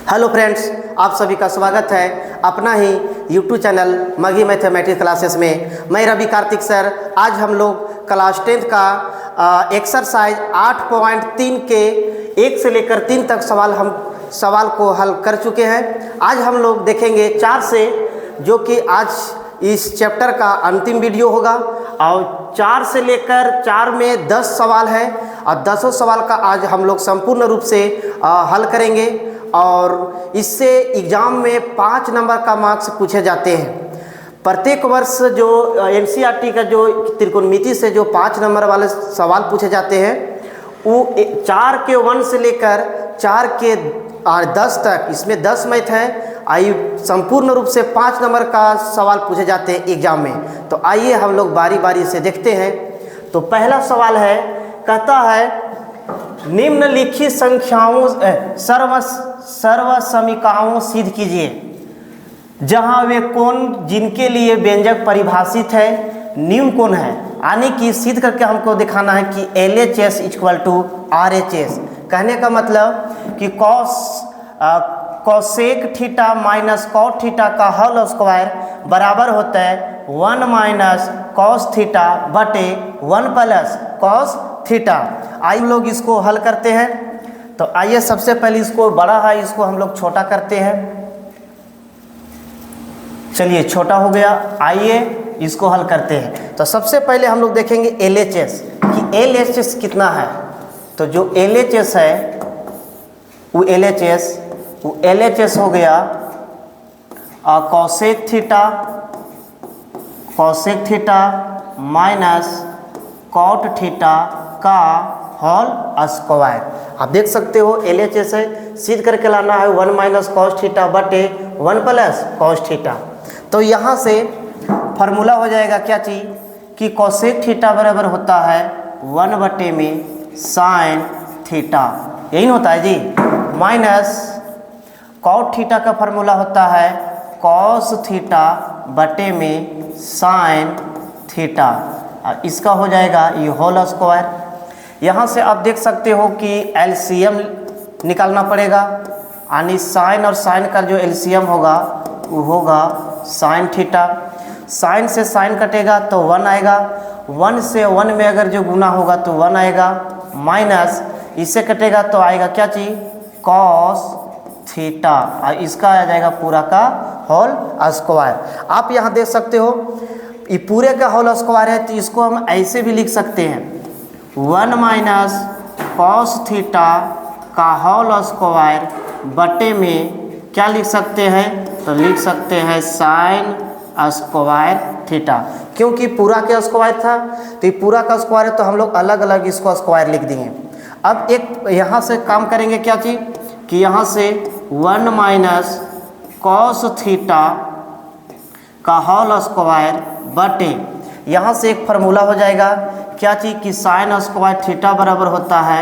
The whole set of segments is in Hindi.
हेलो फ्रेंड्स, आप सभी का स्वागत है अपना ही यूट्यूब चैनल मगी मैथमेटिक्स क्लासेस में। मैं रवि कार्तिक सर। आज हम लोग क्लास 10 का एक्सरसाइज 8.3 के 1 से लेकर 3 तक सवाल को हल कर चुके हैं। आज हम लोग देखेंगे 4 से, जो कि आज इस चैप्टर का अंतिम वीडियो होगा। और 4 से लेकर 4 में 10 सवाल है और 10 सवाल का आज हम लोग संपूर्ण रूप से हल करेंगे। और इससे एग्ज़ाम में 5 नंबर का मार्क्स पूछे जाते हैं। प्रत्येक वर्ष जो एनसीईआरटी का जो त्रिकोणमिति से जो 5 नंबर वाले सवाल पूछे जाते हैं, वो 4 के 1 से लेकर 4 के 10 तक, इसमें 10 मैथ है। संपूर्ण रूप से 5 नंबर का सवाल पूछे जाते हैं एग्जाम में। तो आइए हम लोग बारी बारी से देखते हैं। तो पहला सवाल है, कहता है निम्नलिखित संख्याओं सर्व समीकरणों सिद्ध कीजिए जहां वे कोण जिनके लिए व्यंजक परिभाषित है निम्न कोण है। यानी कि सिद्ध करके हमको दिखाना है कि LHS = RHS। कहने का मतलब कि cosec theta minus cot theta का होल स्क्वायर बराबर होता है 1 माइनस कॉस थीटा बटे 1 प्लस कॉस थीटा। आइए लोग इसको हल करते हैं। तो आइए सबसे पहले इसको बड़ा है, इसको हम लोग छोटा करते हैं। चलिए छोटा हो गया, आइए इसको हल करते हैं। तो सबसे पहले हम लोग देखेंगे LHS कि LHS कितना है। तो जो LHS है वो LHS हो गया cosec theta minus cot theta का होल स्क्वायर। आप देख सकते हो LHS है, सिद्ध करके लाना है 1 माइनस कॉस थीटा बटे 1 प्लस कॉस थीटा। तो यहाँ से फार्मूला हो जाएगा क्या चीज़ कि कोसेक थीटा बराबर होता है 1 बटे में साइन थीटा, यही होता है जी। माइनस कॉट थीटा का फार्मूला होता है कॉस थीटा बटे में साइन थीटा। इसका हो जाएगा ये होल स्क्वायर। यहाँ से आप देख सकते हो कि LCM निकालना पड़ेगा, यानी साइन और साइन का जो LCM होगा वो होगा साइन थीटा। साइन से साइन कटेगा तो 1 आएगा, 1 से 1 में अगर जो गुना होगा तो 1 आएगा, माइनस इससे कटेगा तो आएगा क्या चीज़ कॉस थीटा, और इसका आ जाएगा पूरा का होल स्क्वायर। आप यहाँ देख सकते हो ये पूरे का होल स्क्वायर है, तो इसको हम ऐसे भी लिख सकते हैं 1 माइनस कॉस थीटा का होल स्क्वायर बटे में क्या लिख सकते हैं, तो लिख सकते हैं साइन स्क्वायर थीटा। क्योंकि पूरा का स्क्वायर था तो ये पूरा का स्क्वायर है, तो हम लोग अलग अलग इसको स्क्वायर लिख देंगे। अब एक यहाँ से काम करेंगे क्या चीज़ कि यहाँ से 1 माइनस कॉस थीटा का होल स्क्वायर बटे, यहाँ से एक फार्मूला हो जाएगा क्या चीज़ कि साइन स्क्वायर थीटा बराबर होता है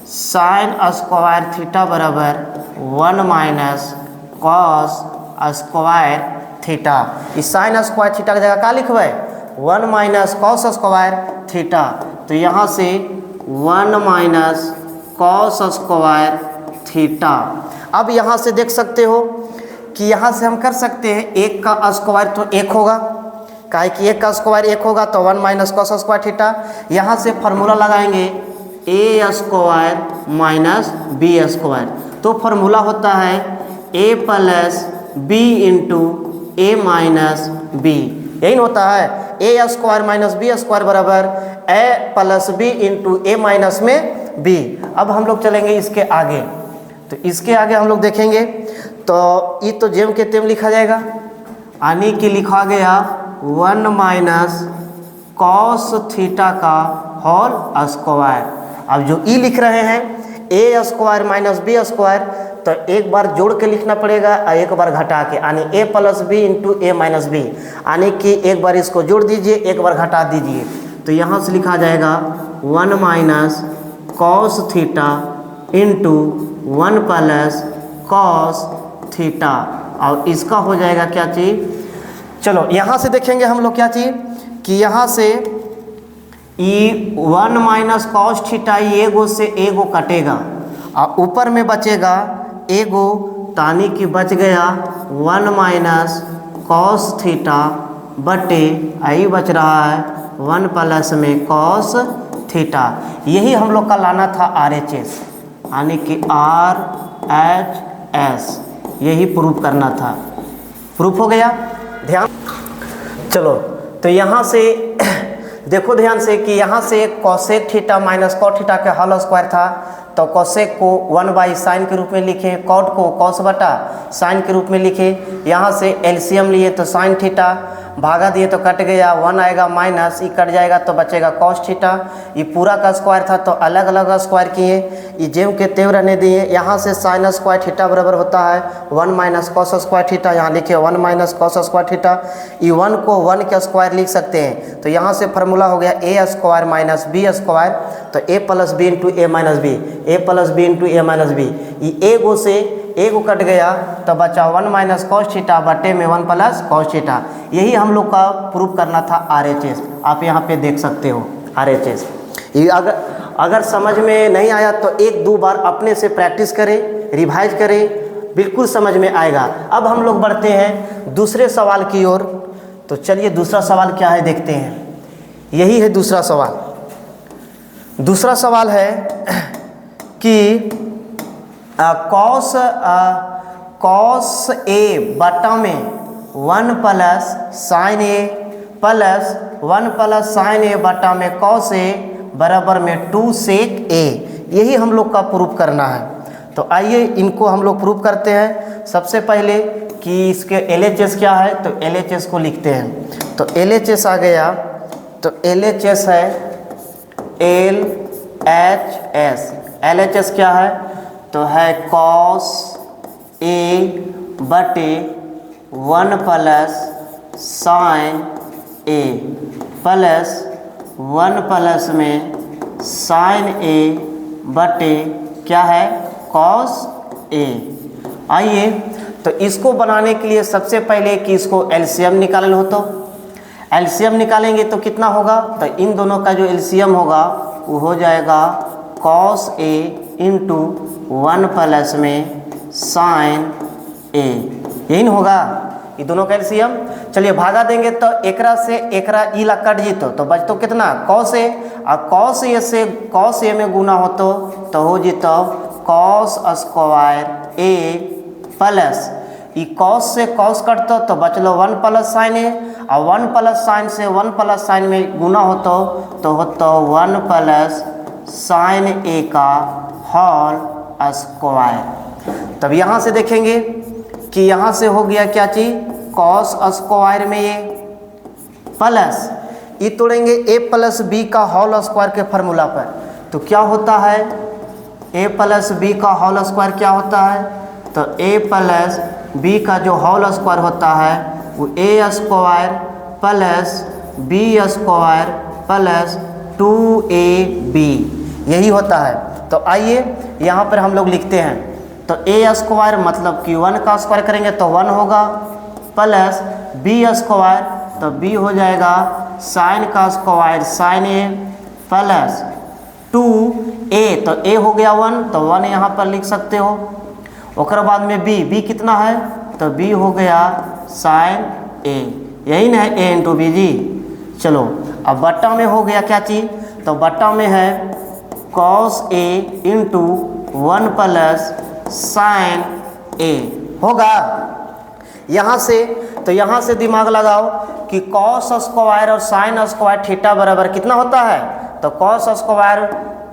साइन स्क्वायर थीटा बराबर 1 माइनस कॉस स्क्वायर थीटा। इस साइन स्क्वायर थीटा की जगह क्या लिखबै 1 माइनस कॉस स्क्वायर थीटा। तो यहाँ से 1 माइनस कॉस स्क्वायर थीटा। अब यहाँ से देख सकते हो कि यहाँ से हम कर सकते हैं 1 का स्क्वायर तो 1 होगा, काहे कि 1 का स्क्वायर 1 होगा, तो 1 माइनस कॉस स्क्वायर थीटा। यहाँ से फार्मूला लगाएंगे A square minus B square. तो फार्मूला होता है A plus B into A minus B, यही होता है A square minus B square बराबर A plus B into A minus में B। अब हम लोग चलेंगे इसके आगे। तो इसके आगे हम लोग देखेंगे तो ये तो जेम के तेम लिखा जाएगा, यानी कि लिखा गया 1 माइनस कॉस थीटा का होल स्क्वायर। अब जो ई लिख रहे हैं A square minus B square, तो एक बार जोड़ के लिखना पड़ेगा और एक बार घटा के, यानी A plus B into A minus B, यानी कि एक बार इसको जोड़ दीजिए एक बार घटा दीजिए। तो यहाँ से लिखा जाएगा 1 minus cos theta into 1 plus cos theta, और इसका हो जाएगा क्या चीज़। चलो यहाँ से देखेंगे हम लोग क्या चीज़ कि यहाँ से ई 1 माइनस कॉस थीटा एगो से एगो कटेगा और ऊपर में बचेगा एगो यानी कि बच गया 1 माइनस कॉस थीटा बटे आई बच रहा है 1 प्लस में कॉस थीटा। यही हम लोग का लाना था RHS, यानी कि RHS, यही प्रूफ करना था। प्रूफ हो गया। ध्यान, चलो तो यहाँ से देखो ध्यान से कि यहाँ से cosec theta minus cot theta का होल स्क्वायर था, तो कॉसेक को 1/sin के रूप में लिखे, कॉट को कॉस बटा साइन के रूप में लिखे। यहाँ से एलसीएम लिए तो साइन थीटा, भागा दिए तो कट गया, 1 आएगा माइनस, ये कट जाएगा तो बचेगा कॉस थीटा। ये पूरा का स्क्वायर था तो अलग अलग स्क्वायर किए, ये जेव के तेव रहने दिए। यहाँ से साइन स्क्वायर थीटा बराबर होता है 1 माइनस कॉस स्क्वायर थीटा, यहाँ लिखे 1 माइनस कॉस स्क्वायर थीटा। ये 1 को 1 के स्क्वायर लिख सकते हैं, तो यहाँ से फार्मूला हो गया ए स्क्वायर माइनस बी स्क्वायर, तो A plus B into A minus B, A plus B into A minus B. ये ए गो से ए को कट गया तो बचा 1 माइनस कॉस थीटा बटे में 1 प्लस कॉस थीटा। यही हम लोग का प्रूफ करना था RHS। आप यहाँ पे देख सकते हो RHS। ये अगर समझ में नहीं आया तो 1-2 बार अपने से प्रैक्टिस करें, रिवाइज करें, बिल्कुल समझ में आएगा। अब हम लोग बढ़ते हैं दूसरे सवाल की ओर। तो चलिए दूसरा सवाल क्या है देखते हैं। यही है दूसरा सवाल। दूसरा सवाल है कि कॉस ए बटा में 1 प्लस साइन ए प्लस 1 प्लस साइन ए बटा में कॉस ए बराबर में 2 सेक ए। यही हम लोग का प्रूफ करना है। तो आइए इनको हम लोग प्रूफ करते हैं। सबसे पहले कि इसके LHS क्या है, तो LHS को लिखते हैं। तो LHS आ गया, तो LHS है LHS। LHS क्या है, तो है कॉस ए बटे 1 प्लस साइन ए प्लस 1 प्लस में साइन ए बटे क्या है कॉस ए। आइए तो इसको बनाने के लिए सबसे पहले कि इसको LCM निकालना हो, तो LCM निकालेंगे तो कितना होगा, तो इन दोनों का जो LCM होगा वो हो जाएगा कॉस ए इंटू 1 प्लस में साइन ए। यही ना होगा ये दोनों का LCM। चलिए भागा देंगे तो एकरा से एकरा ई ला कट जीतो तो बचतो कितना कॉस ए, और कॉस ए से कॉस ए में गुना होतो तो हो जीतो कॉस स्क्वायर ए प्लस ई कॉस से कॉस कटतो तो बचलो 1 प्लस साइन ए, और 1 प्लस साइन से 1 प्लस साइन में गुना होतो तो होतो 1 प्लस साइन ए का होल स्क्वायर। तब यहाँ से देखेंगे कि यहाँ से हो गया क्या चीज़, कॉस स्क्वायर में ये प्लस ये तोड़ेंगे ए प्लस बी का होल स्क्वायर के फार्मूला पर, तो क्या होता है ए प्लस बी का होल स्क्वायर क्या होता है, तो ए प्लस बी का जो होल स्क्वायर होता है वो A square plus B square plus 2ab यही होता है। तो आइए यहाँ पर हम लोग लिखते हैं, तो ए स्क्वायर मतलब कि 1 का स्क्वायर करेंगे तो 1 होगा प्लस बी स्क्वायर तो बी हो जाएगा साइन का स्क्वायर साइन ए प्लस 2a तो a हो गया 1 तो 1 यहाँ पर लिख सकते हो। उसके बाद में b कितना है, तो b हो गया साइन a, यही ना है a इंटू बी जी। चलो अब बट्टा में हो गया क्या चीज़, तो बट्टा में है cos a into 1 plus sign a होगा। यहाँ से तो यहाँ से दिमाग लगाओ कि कॉस स्क्वायर और साइन स्क्वायर थीटा बराबर कितना होता है, तो cos square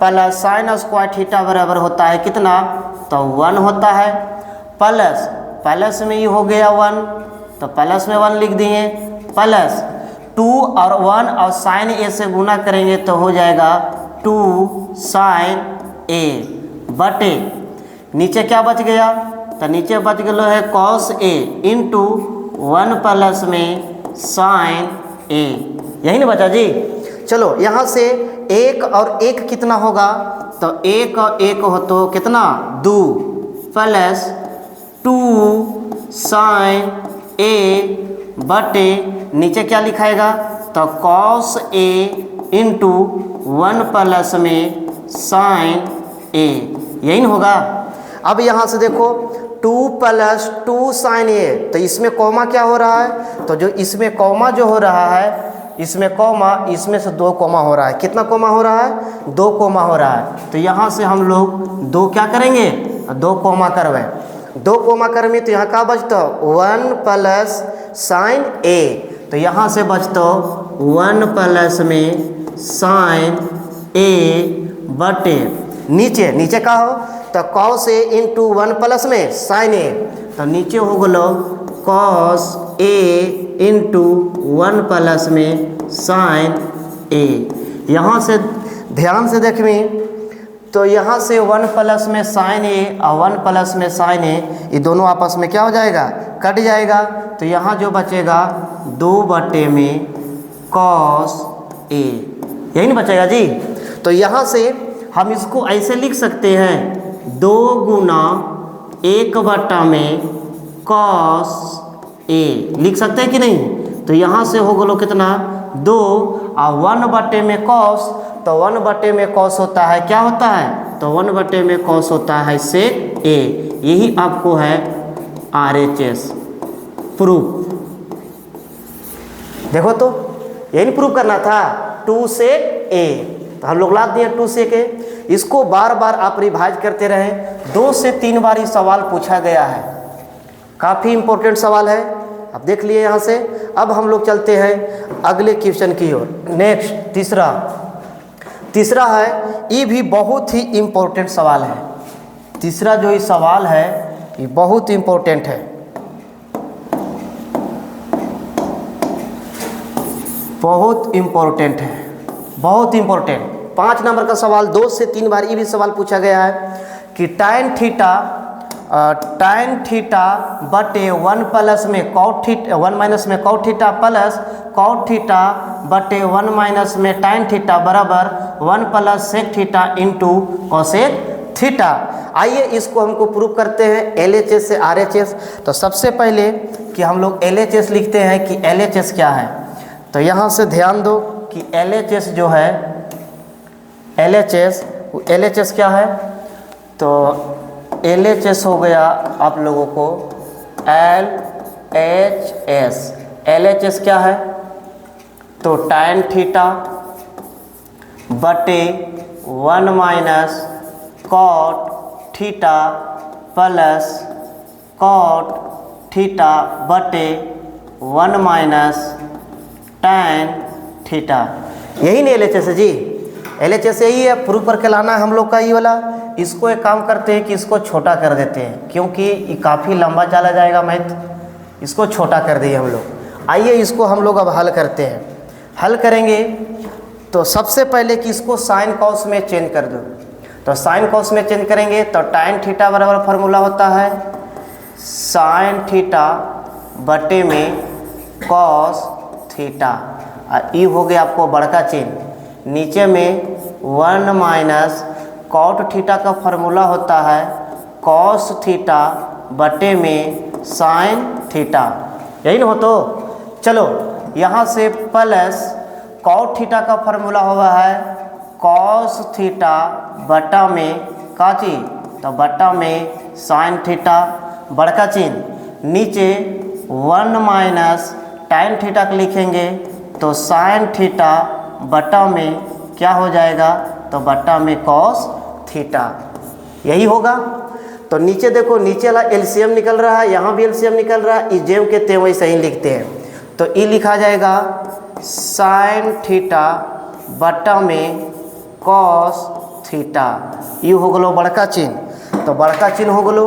plus sine square theta बराबर होता है कितना, तो 1 होता है प्लस प्लस में ये हो गया 1 तो प्लस में 1 लिख दिए प्लस 2 और 1 और साइन ए से गुना करेंगे तो हो जाएगा 2 साइन ए बटे नीचे क्या बच गया, तो नीचे बच गया है कॉस ए इंटू 1 प्लस में साइन ए, यही ना बचा जी। चलो यहाँ से 1 और 1 कितना होगा, तो 1 और 1 हो तो कितना 2 प्लस 2 साइन ए बटे नीचे क्या लिखाएगा, तो कॉस ए इंटू 1 प्लस में साइन ए, यही ना होगा। अब यहाँ से देखो 2 + 2 sin A, तो इसमें कॉमा क्या हो रहा है, तो जो इसमें कॉमा जो हो रहा है, इसमें कॉमा, इसमें से 2 कॉमा हो रहा है। कितना कॉमा हो रहा है, 2 कॉमा हो रहा है। तो यहाँ से हम लोग 2 क्या करेंगे, 2 कॉमा करवे, 2 कॉमा करमी, तो यहाँ क्या बचता 1 + sin A, तो यहाँ से बचता 1 प्लस में sin A बटे नीचे, नीचे का हो तो cos A इंटू 1 प्लस में sin A, तो नीचे हो गलो cos A इंटू 1 प्लस में sin A। यहाँ से ध्यान से देखमी, तो यहाँ से 1 प्लस में sin A और 1 प्लस में sin A, ये दोनों आपस में क्या हो जाएगा, कट जाएगा। तो यहाँ जो बचेगा 2 बटे में cos A, यही नहीं बचेगा जी। तो यहाँ से हम इसको ऐसे लिख सकते हैं 2 गुना 1 बटा में cos A, लिख सकते हैं कि नहीं। तो यहाँ से हो गलो कितना 2 और 1 बटे में cos, तो 1 बटे में cos होता है, क्या होता है, तो 1 बटे में cos होता है sec A। यही आपको है RHS प्रूफ। देखो तो यही प्रूफ करना था 2 sec A, तो हम लोग लाद दिए 2 sec A। इसको बार बार आप रिवाइज करते रहें, 2 से 3 बार ये सवाल पूछा गया है, काफ़ी इंपॉर्टेंट सवाल है। अब देख लिए यहाँ से। अब हम लोग चलते हैं अगले क्वेश्चन की ओर। नेक्स्ट तीसरा है, ये भी बहुत ही इम्पोर्टेंट सवाल है। तीसरा जो ये सवाल है ये बहुत इम्पोर्टेंट है, बहुत इम्पोर्टेंट है, बहुत इम्पोर्टेंट। 5 नंबर का सवाल 2 से 3 बार ये भी सवाल पूछा गया है कि tan थीटा बटे 1 प्लस में cot थीटा, 1 माइनस में cot theta plus cot theta बटे 1 माइनस में tan थीटा बराबर 1 plus sec theta into cosec theta. आइए इसको हमको प्रूव करते हैं LHS से RHS। तो सबसे पहले कि हम लोग LHS लिखते हैं कि LHS क्या है। तो यहाँ से ध्यान दो कि LHS जो है, LHS क्या है, तो LHS हो गया आप लोगों को LHS। LHS क्या है, तो tan थीटा बटे 1 minus cot theta plus cot theta बटे 1 माइनस tan थीटा। यही नहीं LHS है जी, LHS यही है। प्रूफ करके लाना है हम लोग का ये वाला। इसको एक काम करते हैं कि इसको छोटा कर देते हैं, क्योंकि ये काफ़ी लंबा चला जाएगा मैथ, इसको छोटा कर दिए हम लोग। आइए इसको हम लोग अब हल करते हैं। हल करेंगे तो सबसे पहले कि इसको साइन कॉस में चेंज कर दो। तो साइन कॉस में चेंज करेंगे तो tan थीटा बराबर फार्मूला होता है साइन थीटा बटे में कॉस थीटा। और ई हो गया आपको बड़का चिन्ह, नीचे में 1 माइनस कॉट थीटा का फार्मूला होता है कॉस थीटा बटे में साइन थीटा, यही ना हो। तो चलो यहाँ से प्लस कॉट थीटा का फार्मूला हुआ है कॉस थीटा बटा में का चीज, तो बटा में साइन थीटा बड़का चिन्ह, नीचे 1 माइनस tan थीटा को लिखेंगे तो साइन थीटा बटा में क्या हो जाएगा, तो बटा में कॉस थीटा, यही होगा। तो नीचे देखो, नीचे वाला एलसीएम निकल रहा है, यहाँ भी एलसीएम निकल रहा है, जेम के ते वैसे ही लिखते हैं। तो ई लिखा जाएगा साइन थीटा बटा में कॉस थीटा, ये हो गलो बड़का चिन्ह। तो बड़का चिन्ह हो गलो,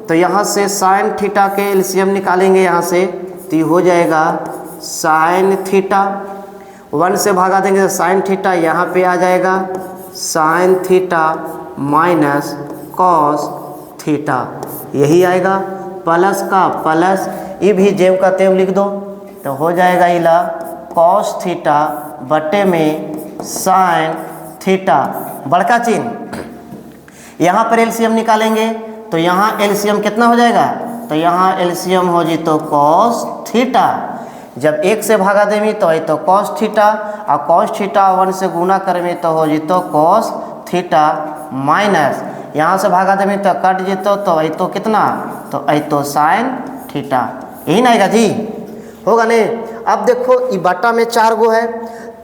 तो यहाँ से साइन थीटा के एलसीएम निकालेंगे यहाँ से, तो ये हो जाएगा साइन थीटा, 1 से भागा देंगे तो साइन थीटा यहाँ पे आ जाएगा sign theta minus cos theta, यही आएगा। प्लस का प्लस, ये भी जेम का तेम लिख दो, तो हो जाएगा इला कॉस थीटा बटे में साइन थीटा बड़का चिन्ह। यहाँ पर एलसीएम निकालेंगे तो यहाँ एलसीएम कितना हो जाएगा, तो यहाँ एलसीएम हो जी तो कॉस थीटा, जब 1 से भागा देवी तो ये तो कॉस थीटा, और कॉस थीटा 1 से गुना करमी तो हो जी तो कॉस थीटा माइनस यहाँ से भागा देंगे तो कट जेतो तो आई तो कितना, तो आई तो साइन थीटा, यही ना आएगा जी, होगा नहीं। अब देखो ये बट्टा में 4 गो है,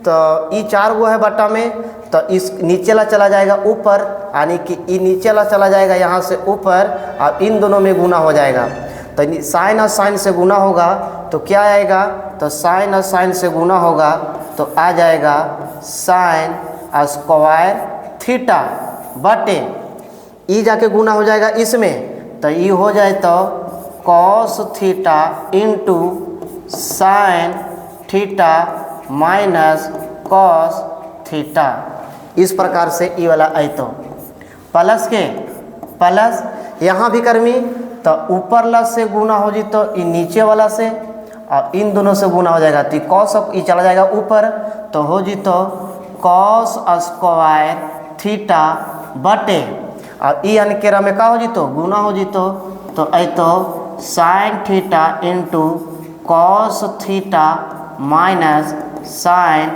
तो ये 4 गो है बट्टा में, तो इस नीचे वाला चला जाएगा ऊपर, यानी कि ये नीचे वाला चला जाएगा यहाँ से ऊपर और इन दोनों में गुना हो जाएगा। तो साइन और साइन से गुना होगा तो क्या आएगा, तो साइन और साइन से गुना होगा तो आ जाएगा साइन स्क्वायर थीटा बटे ई जाके गुना हो जाएगा इसमें, तो ये हो जाए तो cos theta into sine theta minus cos theta. इस प्रकार से ई वाला आई तो प्लस के प्लस यहाँ भी कर्मी तो ऊपर ला से गुना हो जी तो इन नीचे वाला से और इन दोनों से गुना हो जाएगा तो कॉस ये चला जाएगा ऊपर तो हो जी तो कॉस स्क्वायर थीटा बटे और ई अनकेरा में का हो जी तो गुना हो जी तो आई तो sign theta into cos theta minus sine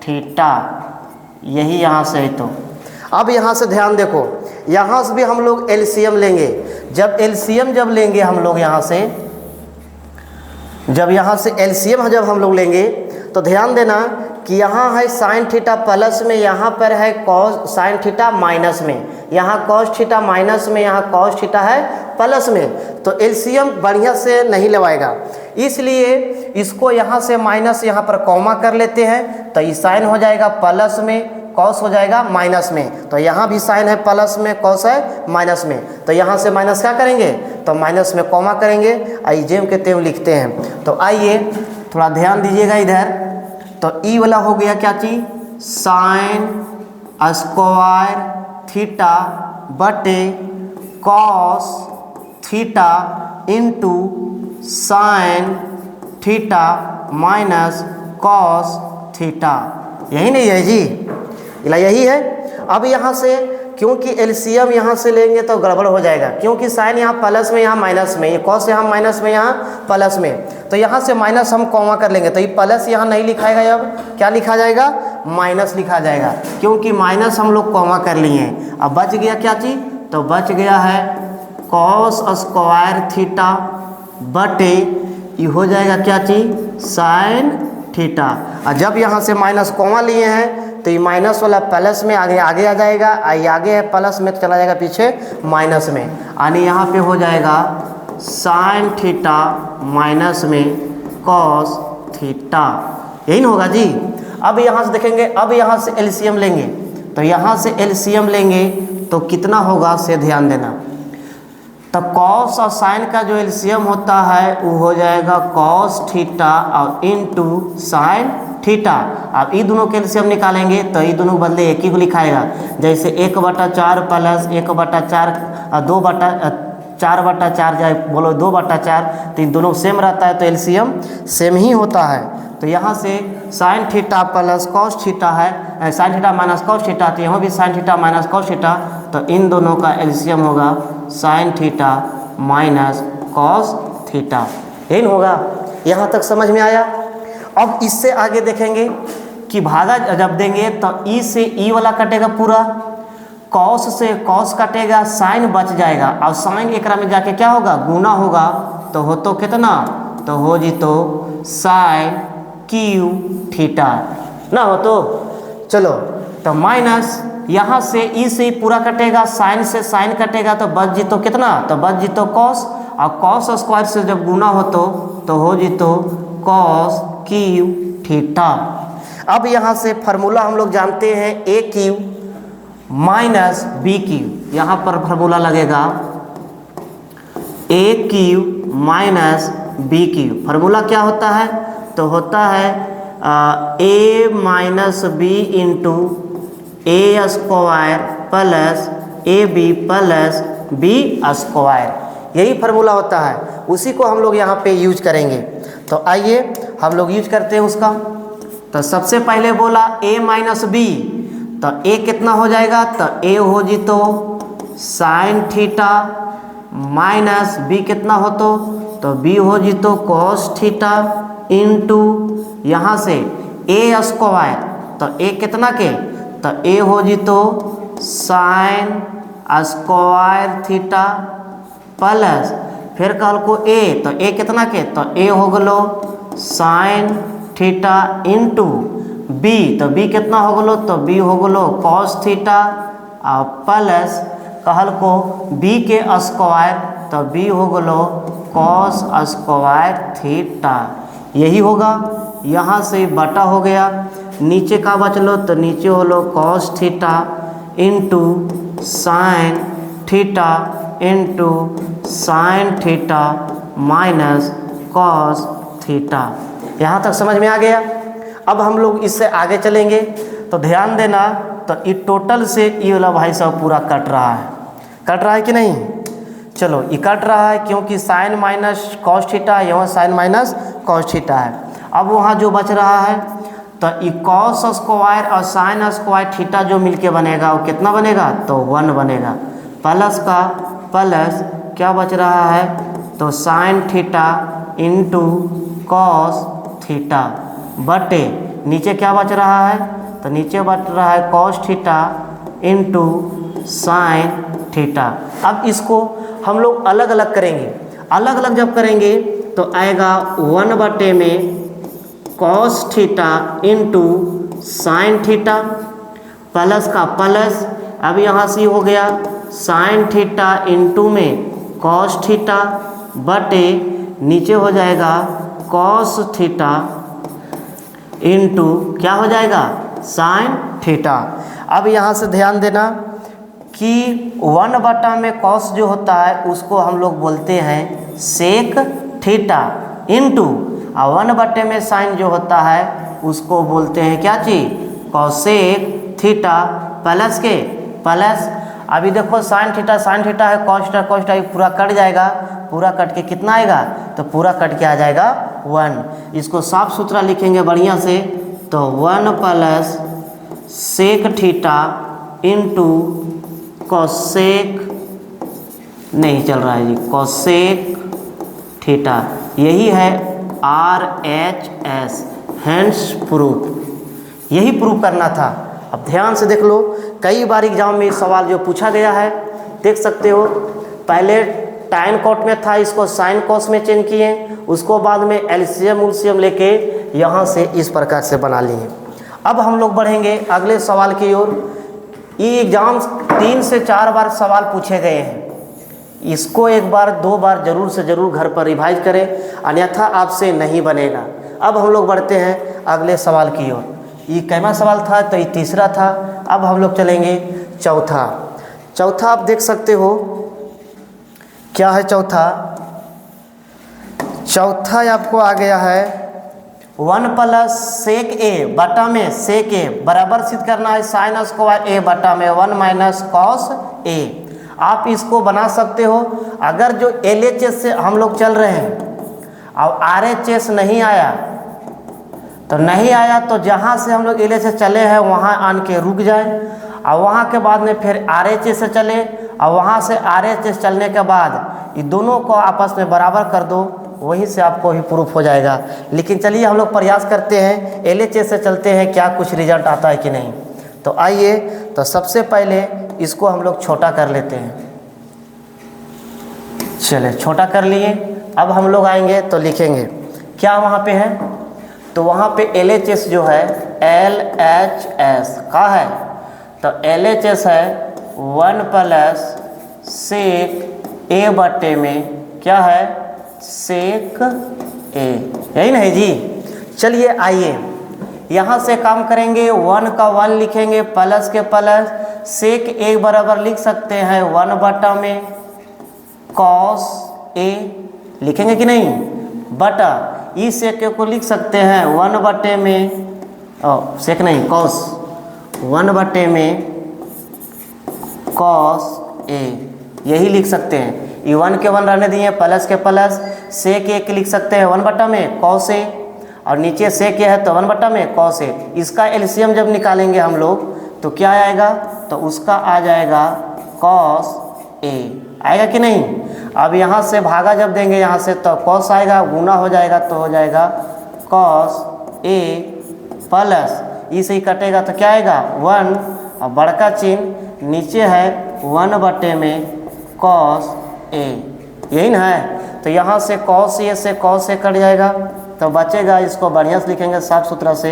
theta, यही यहाँ से है। तो अब यहाँ से ध्यान देखो, यहाँ से भी हम लोग एलसीएम लेंगे। जब एलसीएम जब लेंगे हम लोग यहाँ से, जब यहाँ से एलसीएम जब हम लोग लेंगे तो ध्यान देना कि यहाँ है साइन थीटा प्लस में, यहाँ पर है कॉस साइन थीटा माइनस में, यहाँ कॉस थीटा माइनस में, यहाँ कॉस थीटा है प्लस में। तो एलसीएम बढ़िया से नहीं लगाएगा, इसलिए इसको यहाँ से माइनस यहाँ पर कॉमा कर लेते हैं तो ये साइन हो जाएगा प्लस में, कॉस हो जाएगा माइनस में। तो यहाँ भी साइन है प्लस में, कॉस है माइनस में, तो यहाँ से माइनस क्या करेंगे, तो माइनस में कॉमा करेंगे, आई जेम के तेम लिखते हैं। तो आइए थोड़ा ध्यान दीजिएगा इधर, तो ई वाला हो गया क्या चीज, साइन स्क्वायर थीटा बटे cos theta into sine theta minus cos theta, यही नहीं है जी, यही है। अब यहाँ से क्योंकि एलसीएम यहाँ से लेंगे तो गड़बड़ हो जाएगा, क्योंकि साइन यहाँ प्लस में यहाँ माइनस में, ये कॉस यहाँ माइनस में यहाँ प्लस में, तो यहाँ से माइनस हम कॉमा कर लेंगे तो ये प्लस यहाँ नहीं लिखाएगा, अब क्या लिखा जाएगा, माइनस लिखा जाएगा, क्योंकि माइनस हम लोग कॉमा कर लिए हैं। अब बच गया क्या चीज़, तो बच गया है कॉस स्क्वायर थीटा बटे ये हो जाएगा क्या चीज़, साइन थीटा। और जब यहाँ से माइनस कॉमा लिए हैं तो ये माइनस वाला प्लस में आगे आगे आ जाएगा, ये आगे है प्लस में तो चला जाएगा पीछे माइनस में, यानी यहाँ पे हो जाएगा साइन थीटा माइनस में कॉस थीटा, यही ना होगा जी। अब यहाँ से देखेंगे, अब यहाँ से एलसीएम लेंगे, तो यहाँ से एलसीएम लेंगे तो कितना होगा से ध्यान देना। तो कॉस और साइन का जो एलसीएम होता है वो हो जाएगा कॉस थीटा और इंटू साइन थीटा। अब ये दोनों के एलसीएम निकालेंगे तो ये दोनों बदले एक ही को लिखाएगा, जैसे 1/4 प्लस 1/4 4/4 जाए बोलो 2/4, तो इन दोनों सेम रहता है तो एलसीएम सेम ही होता है। तो यहाँ से sine theta plus cos theta है, sine theta minus cos theta, तो यहाँ भी sine theta minus cos theta, तो इन दोनों का एलसीएम होगा sine theta minus cos theta, यही होगा। यहाँ तक समझ में आया। अब इससे आगे देखेंगे कि भागा जब देंगे तो ई से ई वाला कटेगा पूरा, कॉस से कॉस कटेगा, साइन बच जाएगा और साइन एकरा में जाके क्या होगा, गुना होगा, तो हो तो कितना, तो हो जी तो साइन क्यू थीटा ना हो तो चलो, तो माइनस यहाँ से ई से ही पूरा कटेगा, साइन से साइन कटेगा तो बच जी तो कितना, तो बच जी तो कॉस, और कॉस स्क्वायर से जब गुना हो तो हो जी तो कॉस क्यू थीटा। अब यहाँ से फार्मूला हम लोग जानते हैं A cube minus B cube, यहाँ पर फार्मूला लगेगा A cube minus B cube. Formula क्या होता है, तो होता है A minus B into A square plus A B plus B square, यही फार्मूला होता है, उसी को हम लोग यहाँ पे यूज करेंगे। तो आइए हम लोग यूज करते हैं उसका। तो सबसे पहले बोला a माइनस बी, तो a कितना हो जाएगा, तो a हो जी तो साइन थीटा माइनस b कितना हो तो b हो जी तो कॉस थीटा इंटू यहाँ से a स्क्वायर, तो a कितना के, तो a हो जी तो साइन स्क्वायर थीटा प्लस फिर कहल को ए, तो ए कितना के, तो ए हो गलो साइन थीटा इंटू बी, तो बी कितना हो गलो, तो बी हो गलो कॉस थीटा और प्लस कहल को बी के स्क्वायर, तो बी हो गलो कॉस स्क्वायर थीटा। यही होगा, यहाँ से बटा हो गया, नीचे का बचलो, तो नीचे होलो cos theta into sine theta into sine theta minus cos theta. यहाँ तक समझ में आ गया। अब हम लोग इससे आगे चलेंगे, तो ध्यान देना, तो ये टोटल से ये वाला भाई साहब पूरा कट रहा है कि नहीं। चलो ये कट रहा है क्योंकि साइन माइनस कॉस थीटा, यहाँ साइन माइनस कॉस थीटा है। अब वहाँ जो बच रहा है, तो ये कॉस स्क्वायर और साइन स्क्वायर थीटा जो मिलके बनेगा वो कितना बनेगा, तो 1 बनेगा। प्लस का प्लस क्या बच रहा है, तो sign theta into cos theta बटे नीचे क्या बच रहा है, तो नीचे बच रहा है cos theta into sine theta. अब इसको हम लोग अलग अलग करेंगे, अलग अलग जब करेंगे तो आएगा 1 बटे में cos theta into sine theta plus का प्लस, अब यहाँ से हो गया साइन थीटा इंटू में कॉस थीटा बटे नीचे हो जाएगा कॉस थीटा इंटू क्या हो जाएगा, साइन थीटा। अब यहाँ से ध्यान देना कि 1 बटा में कॉस जो होता है उसको हम लोग बोलते हैं सेक थीटा इंटू, और 1 बटे में साइन जो होता है उसको बोलते हैं क्या चीज़, कॉसेक थीटा प्लस के प्लस। अभी देखो साइन थीटा है, कॉस थीटा पूरा कट जाएगा, पूरा कट के कितना आएगा, तो पूरा कट के आ जाएगा 1। इसको साफ सुथरा लिखेंगे बढ़िया से, तो 1 plus sec theta into cosec, नहीं चल रहा है जी, कॉसेक थीटा। यही है RHS, हैंड्स प्रूफ, यही प्रूफ करना था। अब ध्यान से देख लो, कई बार एग्जाम में सवाल जो पूछा गया है देख सकते हो। पहले टाइन कॉट में था, इसको साइन कॉस में चेंज किए, उसको बाद में एलसीएम उलसीएम लेके यहाँ से इस प्रकार से बना लिए। अब हम लोग बढ़ेंगे अगले सवाल की ओर। ये एग्जाम 3 से 4 बार सवाल पूछे गए हैं, इसको 1 बार 2 बार जरूर से ज़रूर घर पर रिवाइज करें, अन्यथा आपसे नहीं बनेगा। अब हम लोग बढ़ते हैं अगले सवाल की ओर। ये कैमा सवाल था, तो ये तीसरा था। अब हम लोग चलेंगे चौथा आप देख सकते हो क्या है चौथा आपको आ गया है 1 प्लस सेक ए बटा में सेक ए बराबर सिद्ध करना है साइन स्क्वायर ए बटा में 1 माइनस कॉस ए। आप इसको बना सकते हो, अगर जो LHS से हम लोग चल रहे हैं और RHS नहीं आया तो जहाँ से हम लोग LHS चले हैं वहाँ आन के रुक जाए, और वहाँ के बाद में फिर RHS से चले, और वहाँ से RHS चलने के बाद ये दोनों को आपस में बराबर कर दो, वहीं से आपको ही प्रूफ हो जाएगा। लेकिन चलिए हम लोग प्रयास करते हैं, LHS से चलते हैं, क्या कुछ रिजल्ट आता है कि नहीं। तो आइए, तो सबसे पहले इसको हम लोग छोटा कर लेते हैं। चले छोटा कर लिए। अब हम लोग आएंगे तो लिखेंगे क्या वहाँ पे है, तो वहाँ पे LHS जो है LHS का है, तो LHS है 1 प्लस सेक ए बटे में क्या है, सेक ए, यही नहीं जी। चलिए आइए यहाँ से काम करेंगे, 1 का 1 लिखेंगे, प्लस के प्लस सेक ए बराबर लिख सकते हैं 1 बटा में कॉस ए, लिखेंगे कि नहीं, बटा ई सेक को लिख सकते हैं 1 बटे में सेक नहीं कॉस, 1 बटे में कॉस ए, यही लिख सकते हैं। ये 1 के 1 रहने दिए, प्लस के प्लस सेक ए के लिख सकते हैं 1 बटा में कॉस ए, और नीचे सेक ए है तो 1 बटा में कॉस ए। इसका एलसीएम जब निकालेंगे हम लोग तो क्या आएगा, तो उसका आ जाएगा कॉस ए, आएगा कि नहीं। अब यहाँ से भागा जब देंगे यहाँ से तो कॉस आएगा, गुना हो जाएगा तो हो जाएगा कॉस ए प्लस ई से ही कटेगा तो क्या आएगा 1, और बड़का चिन्ह नीचे है 1/में cos A, यही ना है। तो यहाँ से cos A से cos A कट जाएगा तो बचेगा, इसको बढ़िया से लिखेंगे साफ सुथरा से,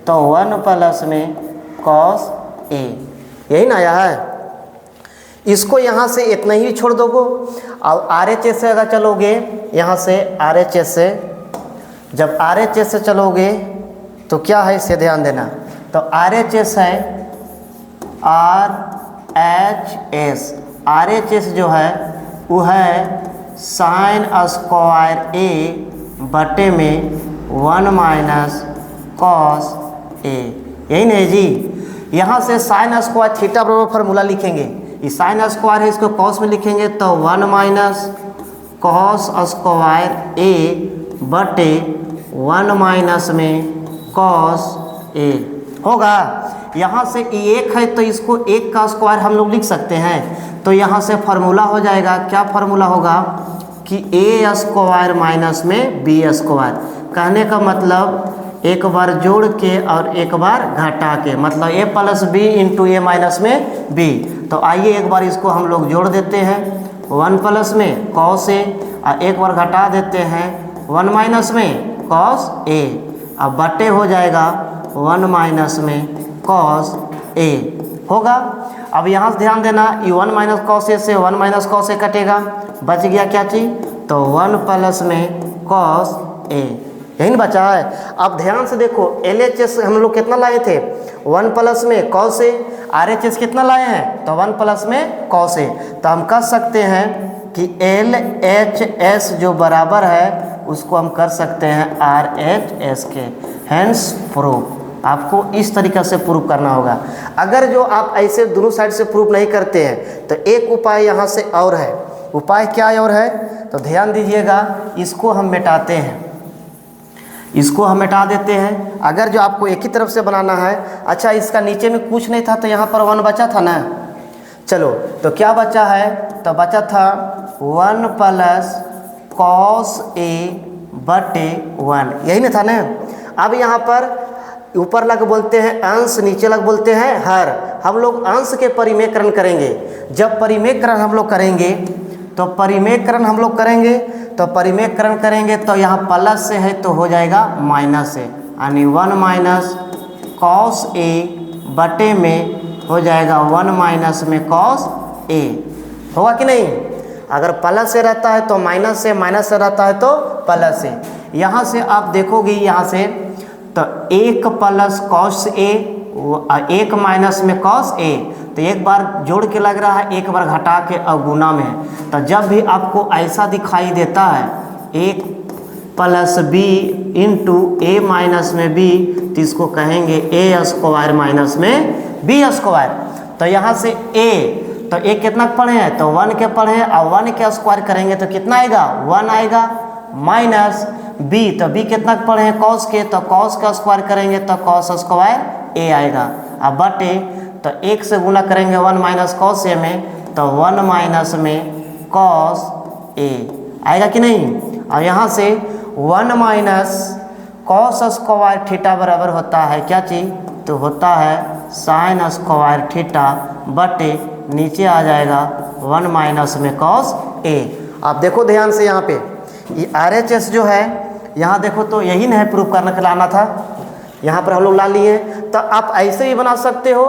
तो 1 में cos A, यही ना आया है। इसको यहाँ से इतना ही छोड़ दोगे। अब RHS से अगर चलोगे, यहाँ से RHS से, जब RHS से चलोगे तो क्या है इसे ध्यान देना। तो RHS है RHS जो है वो है साइन स्क्वायर A बटे में 1 - cos A, यही नहीं जी। यहाँ से साइन स्क्वायर थीटा बराबर फार्मूला लिखेंगे, ये साइन स्क्वायर है, इसको कॉस में लिखेंगे तो 1 - cos स्क्वायर A बटे 1 में cos A होगा। यहाँ से एक है तो इसको एक का स्क्वायर हम लोग लिख सकते हैं, तो यहाँ से फार्मूला हो जाएगा, क्या फार्मूला होगा कि A स्क्वायर माइनस में B स्क्वायर। कहने का मतलब एक बार जोड़ के और एक बार घटा के, मतलब A + B × A - में B। तो आइए एक बार इसको हम लोग जोड़ देते हैं, 1 में cos A, और एक बार घटा देते हैं 1 में cos A, अब बटे हो जाएगा 1 में cos A होगा। अब यहाँ से ध्यान देना, ये 1 - cos A से 1 - cos A कटेगा, बच गया क्या चीज़, तो 1 में cos A, यही ना बचा है। अब ध्यान से देखो, LHS हम लोग कितना लाए थे, 1 में cos A, RHS कितना लाए हैं, तो 1 में cos A। तो हम कह सकते हैं कि LHS जो बराबर है उसको हम कर सकते हैं RHS के। हैंस प्रूफ आपको इस तरीक़ा से प्रूफ करना होगा। अगर जो आप ऐसे दोनों साइड से प्रूफ नहीं करते हैं तो एक उपाय यहाँ से और है। उपाय क्या और है, तो ध्यान दीजिएगा, इसको हम मिटाते हैं, इसको हम मिटा देते हैं। अगर जो आपको एक ही तरफ से बनाना है, अच्छा इसका नीचे में कुछ नहीं था तो यहाँ पर 1 बचा था ना, चलो तो क्या बचा है, तो बचा था 1 + cos A बटे 1, यही ना था ना। अब यहाँ पर ऊपर लग बोलते हैं अंश, नीचे लग बोलते हैं हर। हम लोग अंश के परिमेयकरण करेंगे। जब परिमेयकरण हम लोग करेंगे तो परिमेयकरण करेंगे तो यहाँ प्लस से है तो हो जाएगा माइनस से, यानी 1 - cos A बटे में हो जाएगा 1 में cos A, होगा कि नहीं। अगर प्लस से रहता है तो माइनस से, माइनस से रहता है तो प्लस से। यहाँ से आप देखोगे, यहाँ से तो 1 + cos A, 1 - में cos A, तो एक बार जोड़ के लग रहा है, एक बार घटा के अवगुणा में। तो जब भी आपको ऐसा दिखाई देता है 1 + B × A - में B, तो इसको कहेंगे A स्क्वायर माइनस में B स्क्वायर। तो यहाँ से A, तो A कितना पढ़े हैं, तो 1 के पढ़े हैं, और 1 के स्क्वायर करेंगे तो कितना आएगा, 1 आएगा, माइनस B, तो B कितना पढ़े हैं, cos के, तो cos का स्क्वायर करेंगे तो cos स्क्वायर A आएगा। अब बटे, तो 1 से गुना करेंगे 1 - cos A में, तो 1 में cos A आएगा कि नहीं। और यहाँ से 1 - cos स्क्वायर थीटा बराबर होता है क्या चीज़, तो होता है साइन स्क्वायर थीटा बटे नीचे आ जाएगा 1 में cos A। आप देखो ध्यान से, यहाँ पे ये RHS जो है, यहाँ देखो तो यही नहीं प्रूफ करने के लाना था, यहाँ पर हम लोग ला लिए। तो आप ऐसे भी बना सकते हो,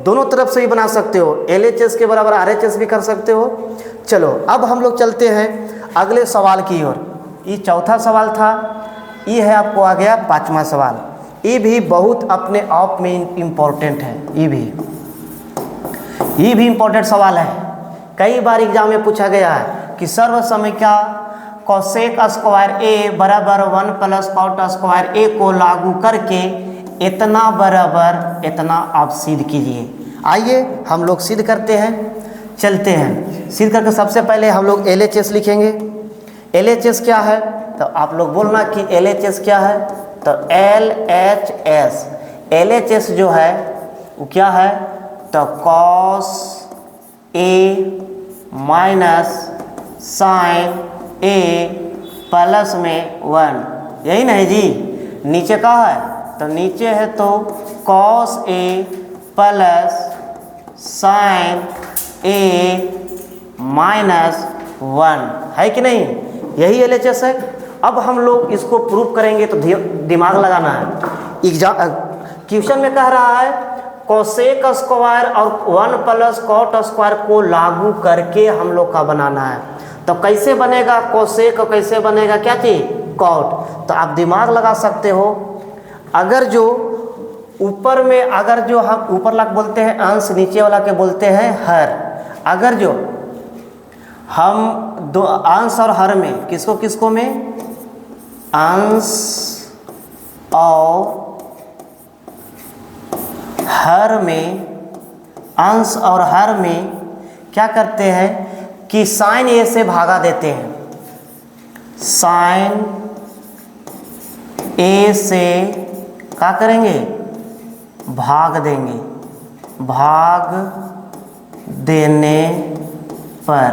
दोनों तरफ से भी बना सकते हो, LHS के बराबर RHS भी कर सकते हो। चलो अब हम लोग चलते हैं अगले सवाल की ओर। ये चौथा सवाल था, ये है आपको आ गया 5वां सवाल। ये भी बहुत अपने आप में इम्पोर्टेंट है, ये भी इम्पोर्टेंट सवाल है। कई बार एग्जाम में पूछा गया है कि सर्वसमीक्षा कोसेक स्क्वायर A बराबर 1 + cot स्क्वायर A को लागू करके इतना बराबर इतना आप सिद्ध कीजिए। आइए हम लोग सिद्ध करते हैं, चलते हैं। सिद्ध करके सबसे पहले हम लोग LHS लिखेंगे। LHS क्या है, तो आप लोग बोलना कि LHS क्या है, तो LHS, LHS जो है वो क्या है, तो cos A minus sine A plus में 1, यही नहीं जी। नीचे का है, तो नीचे है तो cos A plus sign A minus 1 है कि नहीं, यही LHS है। अब हम लोग इसको प्रूव करेंगे तो दिमाग लगाना है। क्वेश्चन में कह रहा है कोसेक स्क्वायर और 1 प्लस कॉट स्क्वायर को लागू करके हम लोग का बनाना है। तो कैसे बनेगा कोसेक, कैसे बनेगा क्या चीज कॉट। तो आप दिमाग लगा सकते हो, अगर जो ऊपर में, अगर जो हम ऊपर वाला बोलते हैं अंश, नीचे वाला के बोलते हैं हर, अगर जो हम दो अंश और हर में किसको किसको में अंश और हर में, अंश और हर में क्या करते हैं कि साइन ए से भागा देते हैं, साइन ए से क्या करेंगे भाग देंगे, भाग देने पर,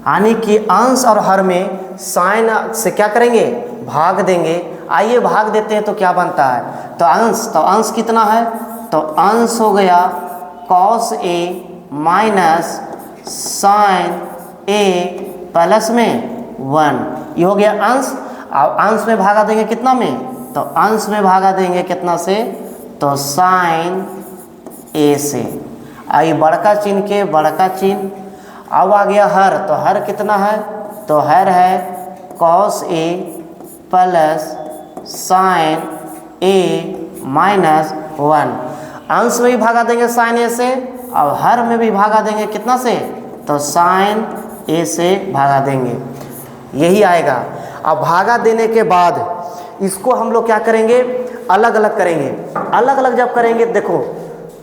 यानी कि अंश और हर में साइन से क्या करेंगे भाग देंगे। आइए भाग देते हैं तो क्या बनता है, तो अंश कितना है, तो अंश हो गया cos A minus sign A plus में 1, ये हो गया अंश। और अंश में भागा देंगे कितना में, तो अंश में भागा देंगे कितना से, तो साइन ए से। आई बड़का चिन्ह के बड़का चिन्ह। अब आ गया हर, तो हर कितना है, तो हर है cos A plus sign A minus 1। अंश में भी भागा देंगे साइन ए से, और हर में भी भागा देंगे कितना से, तो साइन ए से भागा देंगे, यही आएगा। अब भागा देने के बाद इसको हम लोग क्या करेंगे अलग अलग करेंगे। अलग अलग जब करेंगे देखो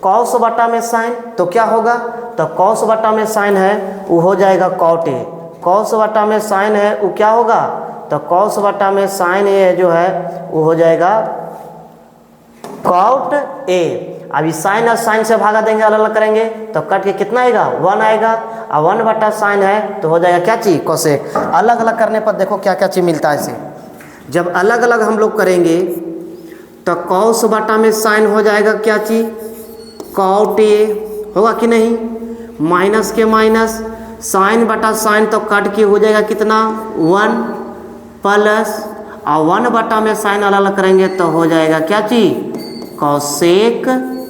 कॉस बटा में साइन, तो क्या होगा, तो कॉस बटा में साइन है वो हो जाएगा कॉट ए, कॉस बटा में साइन है वो क्या होगा, तो कॉस बटा में साइन ए जो है वो हो जाएगा कॉट ए। अभी साइन और साइन से भागा देंगे, अलग अलग करेंगे तो कट के कितना आएगा 1 आएगा, और 1 बटा साइन है तो हो जाएगा क्या चीज कोसेक। अलग अलग करने पर देखो क्या क्या चीज मिलता है इसे। जब अलग अलग हम लोग करेंगे तो कॉस बटा में साइन हो जाएगा क्या चीज कॉट ए, होगा कि नहीं, माइनस के माइनस, साइन बटा साइन तो कट के हो जाएगा कितना 1 प्लस, और 1 बटा में साइन अलग अलग करेंगे तो हो जाएगा क्या चीज कोसेक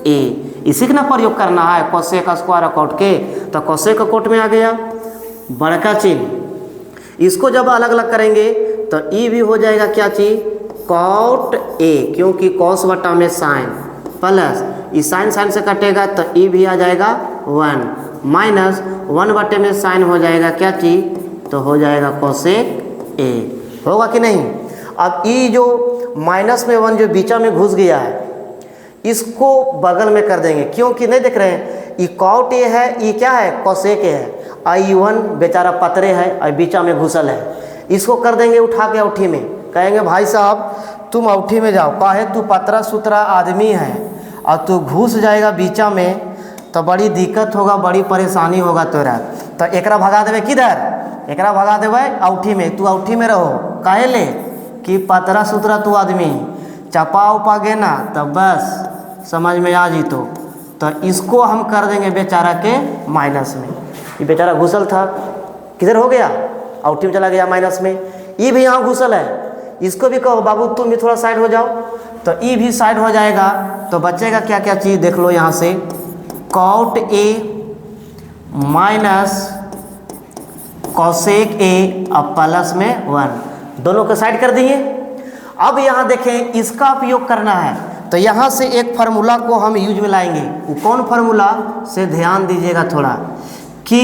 ए। इसी का ना प्रयोग करना है कोसेक स्क्वायर कॉट के, तो कोसेक कोट में आ गया बड़का चिन्ह। इसको जब अलग अलग करेंगे तो ई भी हो जाएगा क्या चीज कॉट ए, क्योंकि कॉस बटा में साइन प्लस ई साइन साइन से कटेगा तो ई भी आ जाएगा 1 माइनस 1 बटे में साइन हो जाएगा क्या चीज, तो हो जाएगा कोसेक ए, होगा कि नहीं। अब ई जो माइनस में 1 जो बीचा में घुस गया है इसको बगल में कर देंगे, क्योंकि नहीं देख रहे हैं ई कॉट ए है, ई क्या है कोसेक ए है, आई 1 बेचारा पतरे है और बीचा में घुसल है, इसको कर देंगे उठा के औठी में। कहेंगे भाई साहब तुम औठी में जाओ, काहे तू पतरा सुतरा आदमी है और तू घुस जाएगा बीचा में तो बड़ी दिक्कत होगा, बड़ी परेशानी होगा तोरा। तो एकरा भगा देवे किधर, एकरा भगा देवे औठी में, तू औठी में रहो, काहे ले कि पतरा सुतरा तू आदमी, चपा उपा गे ना तब बस समझ में आ जीतो। तो इसको हम कर देंगे बेचारा के माइनस में। ये बेचारा घुसल था किधर हो गया, औठी में चला गया माइनस में। ये भी यहाँ घुसल है, इसको भी कहो बाबू तुम भी थोड़ा साइड हो जाओ, तो ये भी साइड हो जाएगा। तो बचेगा क्या क्या चीज़ देख लो यहाँ से, cot A minus cosec A अब प्लस में 1, दोनों को साइड कर दिए। अब यहाँ देखें इसका उपयोग करना है, तो यहाँ से एक फार्मूला को हम यूज में लाएंगे। वो कौन फार्मूला से ध्यान दीजिएगा थोड़ा, कि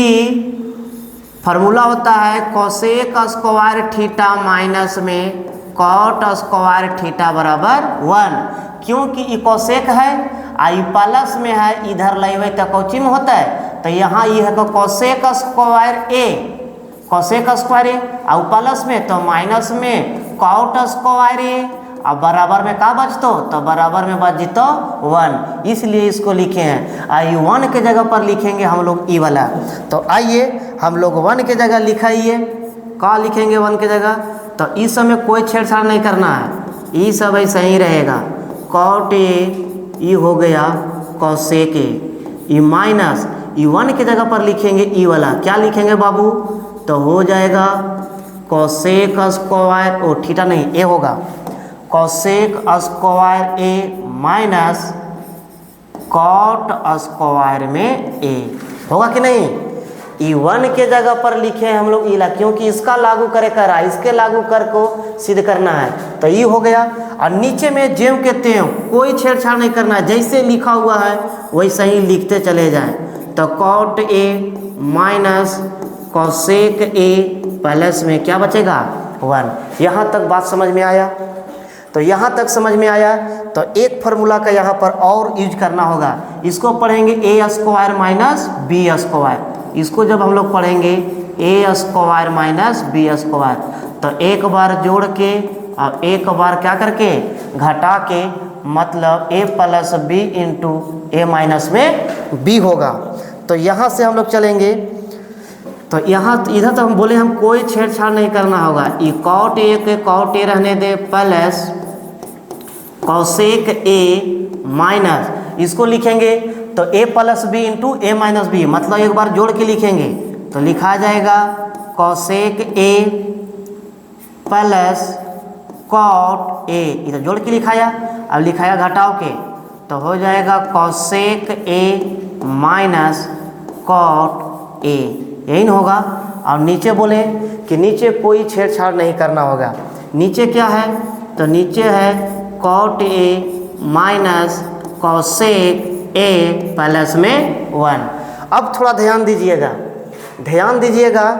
फार्मूला होता है कोसेक स्क्वायर थीटा माइनस में कॉट स्क्वायर थीटा बराबर 1, क्योंकि ये कोसेक है आई प्लस में है, इधर लेवे तो कौची में होता है, तो यहाँ ये है कोसेक स्क्वायर ए, कोसेक स्क्वायर ए और प्लस में तो माइनस में कॉट स्क्वायर ए, अब बराबर में का बचतो, तो बराबर में बच जितो 1, इसलिए इसको लिखे हैं। आई 1 के जगह पर लिखेंगे हम लोग ई वाला। तो आइए हम लोग 1 के जगह लिखाइए, का लिखेंगे 1 के जगह, तो इस समय कोई छेड़छाड़ नहीं करना है, ये सब ऐसा ही रहेगा। कॉट ए ई हो गया कोसेक ए, ई माइनस ई वन की जगह पर लिखेंगे ई वाला, क्या लिखेंगे बाबू, तो हो जाएगा कोसेक स्क्वायर, ओ थीटा नहीं ए होगा, कोसेक स्क्वायर ए माइनस कॉट स्क्वायर में ए, होगा कि नहीं। ई वन के जगह पर लिखे हैं हम लोग ई ला, क्योंकि इसका लागू करे करा, इसके लागू कर को सिद्ध करना है, तो ई हो गया। और नीचे में ज्यों के त्यों कोई छेड़छाड़ नहीं करना है, जैसे लिखा हुआ है वैसे ही लिखते चले जाएं। तो cot A minus cosec A plus में क्या बचेगा 1। यहाँ तक बात समझ में आया, तो यहाँ तक समझ में आया। तो एक फार्मूला का यहाँ पर और यूज करना होगा, इसको पढ़ेंगे ए स्क्वायर माइनस बी स्क्वायर। इसको जब हम लोग पढ़ेंगे ए स्क्वायर माइनस बी स्क्वायर, तो एक बार जोड़ के और एक बार क्या करके घटा के, मतलब ए plus B into A minus में बी होगा। तो यहाँ से हम लोग चलेंगे, तो यहाँ इधर तो हम बोले हम कोई छेड़छाड़ नहीं करना होगा। ई कॉट ए के कॉट ए रहने दे प्लस कोसेक ए माइनस, इसको लिखेंगे तो A plus B into A minus B, मतलब एक बार जोड़ के लिखेंगे तो लिखा जाएगा cosec A plus cot A, इधर जोड़ के लिखाया, अब लिखाया घटाओ के, तो हो जाएगा cosec A minus cot A, यही ना होगा। और नीचे बोले कि नीचे कोई छेड़छाड़ नहीं करना होगा, नीचे क्या है, तो नीचे है cot A minus cosec A plus में 1। अब थोड़ा ध्यान दीजिएगा, ध्यान दीजिएगा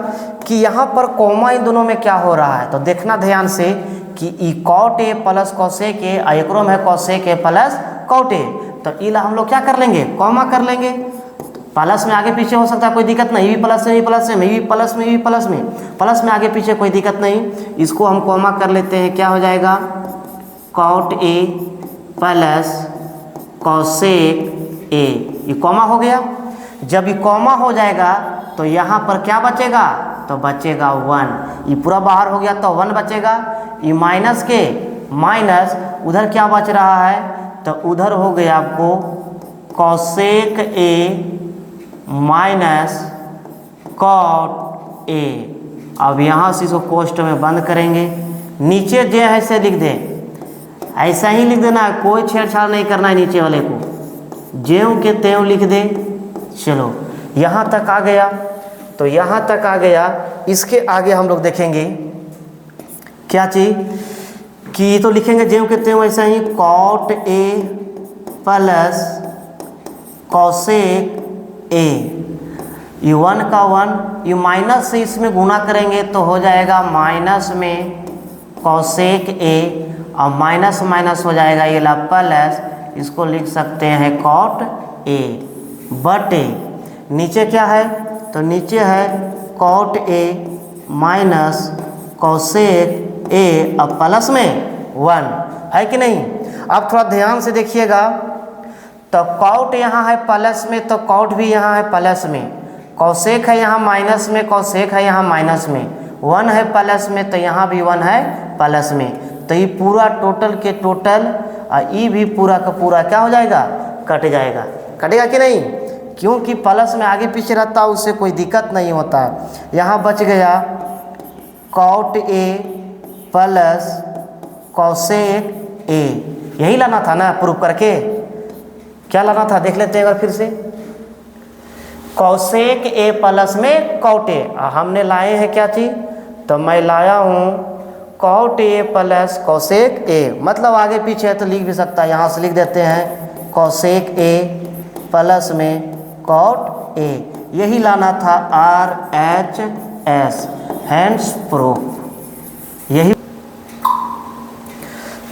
कि यहाँ पर कॉमा इन दोनों में क्या हो रहा है, तो देखना ध्यान से कि ई cot A plus cosec A, एकरो में है cosec A plus cot A, तो ई ला हम लोग क्या कर लेंगे, कॉमा कर लेंगे। प्लस में आगे पीछे हो सकता है, कोई दिक्कत नहीं, भी प्लस में भी प्लस में भी प्लस में भी प्लस में, प्लस में आगे पीछे कोई दिक्कत नहीं, इसको हम कॉमा कर लेते हैं। क्या हो जाएगा, cot A plus cosec A, ये कॉमा हो गया। जब ये कॉमा हो जाएगा तो यहाँ पर क्या बचेगा, तो बचेगा 1, ये पूरा बाहर हो गया तो 1 बचेगा। ये माइनस के माइनस उधर क्या बच रहा है, तो उधर हो गया आपको cosec A minus cot A. अब यहाँ से इसको कोष्ठ में बंद करेंगे, नीचे जो है ऐसे लिख दे, ऐसा ही लिख देना है, कोई छेड़छाड़ नहीं करना है, नीचे वाले को ज्यों के त्यों लिख दे। चलो यहाँ तक आ गया, तो यहाँ तक आ गया। इसके आगे हम लोग देखेंगे क्या चीज़, कि तो लिखेंगे ज्यों के त्यों ऐसा ही, cot A plus cosec A, ये 1 का 1, ये माइनस से इसमें गुना करेंगे तो हो जाएगा माइनस में कोसेक ए, और माइनस माइनस हो जाएगा ये ला प्लस, इसको लिख सकते हैं कॉट ए बटे, नीचे क्या है, तो नीचे है cot A minus cosec A, अब प्लस में 1 है कि नहीं। अब थोड़ा ध्यान से देखिएगा, तो कॉट यहाँ है प्लस में, तो कॉट भी यहाँ है प्लस में, कोसेक है यहाँ माइनस में, कोसेक है यहाँ माइनस में, 1 है प्लस में, तो यहाँ भी 1 है प्लस में, तो ये पूरा टोटल के टोटल और ये भी पूरा का पूरा क्या हो जाएगा, कट जाएगा। कटेगा कि नहीं, क्योंकि प्लस में आगे पीछे रहता है उससे कोई दिक्कत नहीं होता है। यहाँ बच गया cot A plus cosec A, यही लाना था ना प्रूफ करके, क्या लाना था देख लेते हैं एक बार फिर से। कोसेक ए प्लस में कॉट ए, हमने लाए हैं क्या चीज़, तो मैं लाया हूँ cot A plus cosec A, मतलब आगे पीछे है तो लिख भी सकता है, यहाँ से लिख देते हैं कोसेक ए प्लस में कॉट ए, यही लाना था RHS, हैंड्स प्रूफ। यही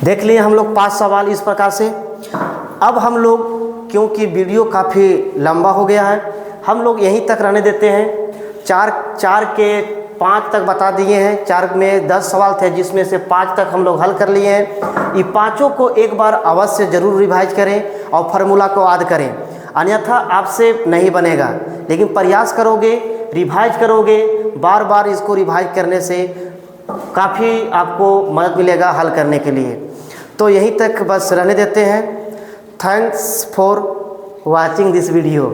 देख लिए हम लोग 5 सवाल इस प्रकार से। अब हम लोग, क्योंकि वीडियो काफ़ी लंबा हो गया है, हम लोग यहीं तक रहने देते हैं। 4 के 5 तक बता दिए हैं, 4 में 10 सवाल थे जिसमें से 5 तक हम लोग हल कर लिए हैं। ये पाँचों को एक बार अवश्य ज़रूर रिवाइज करें और फार्मूला को याद करें, अन्यथा आपसे नहीं बनेगा। लेकिन प्रयास करोगे, रिवाइज करोगे, बार बार इसको रिवाइज करने से काफ़ी आपको मदद मिलेगा हल करने के लिए। तो यहीं तक बस रहने देते हैं। Thanks for watching this video.